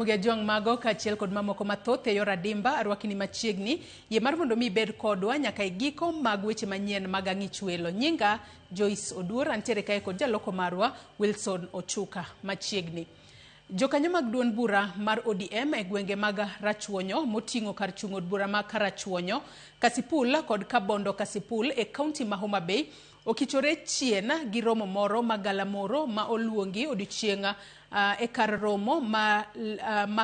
Jong mago kachiel kod mamoko mathoth e yor adimba arwakini machiegni yie mar mondo mi bed kodwa nyaka e giko mag weche manyien mag ang'ich welo. Nyinga Joyce Oduor, antiere kae kod jaloko marwa Wilson Ochuka machiegni. Jokanyo mag duond bura mar ODM e gwenge mag Rachuonyo moting'o kar chung' od bura ma Karachuonyo, Kasipul kod Kabondo Kasipul e kaunti ma Homa Bay okichore chien gi romo moro magalamoro ma oluongi odiochieng' e kar romo ma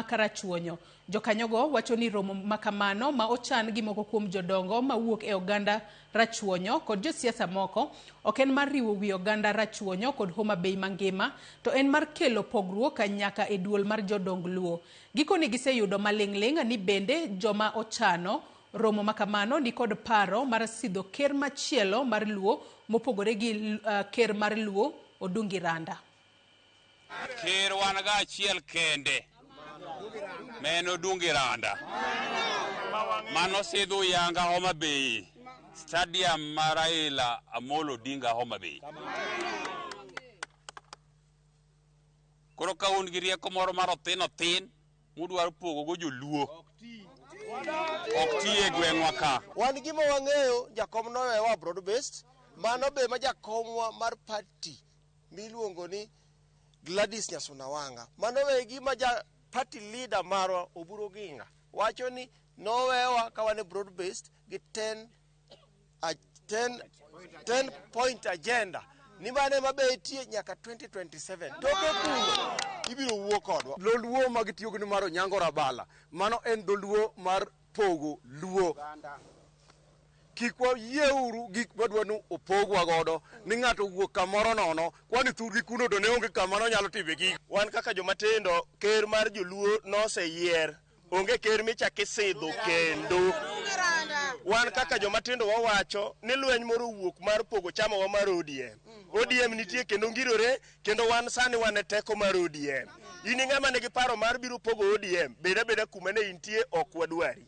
Karachuonyo. Jokanyogo wacho ni romo makamano ma ochan gi moko kuom jodongo ma wuok e oganda Rachuonyo kod josiasa moko ok en mar riwo wi oganda Rachuonyo kod Homa Bay mangima, to en mar kelo pogruok nyaka e duol mar jodong Luo. Gikoni giseyudo maling'ling' ni bende joma ochano romo makamano ni kod paro mar sidho ker machielo mar Luo mopogore gi ker mar Luo Odungi Randa. Ker wan ga achiel kende men Odungi Randa mano sidho yanga Homa Bay stadium mar Raila Amolo Odinga Homa Bay. Koro ka un gi rieko moro mar othin mudwaro pogo go joluo ok ti e gweng'wa ka. Wan gima wang'eyo jakom nowewa broad based, mano be ma jakomwa mar party miluongo ni Gladys Nyasunawanga. Mano be gima ja party leader marwa Oburu Oginga wacho ni nowewa ka wan broad based gi 10 point agenda ni mane mabetie nyaka 2027 toke kuno ibiro wuo kodwa. Luo mag tiyo gi mar Onyango Rabala mano en dholuo mar pogo Luo. Kik wayieuru gik madwanu opogwa godo ni ng'ato wuok kamoro nono kwani thurgi kuno to ne onge kamano nyalo time gik. Wan kaka jomatindo ker mar joluo noseyier, onge ker michaki sidho kendo. Wan kaka jomatindo wawacho ni lweny moro wuok mar pogo chama wa mar ODM. ODM nitie kendo ngirore kendo wan sani wan e teko mar ODM. In ng'ama nigi paro mar biro pogo ODM, beda kuma ne intie ok wadwari.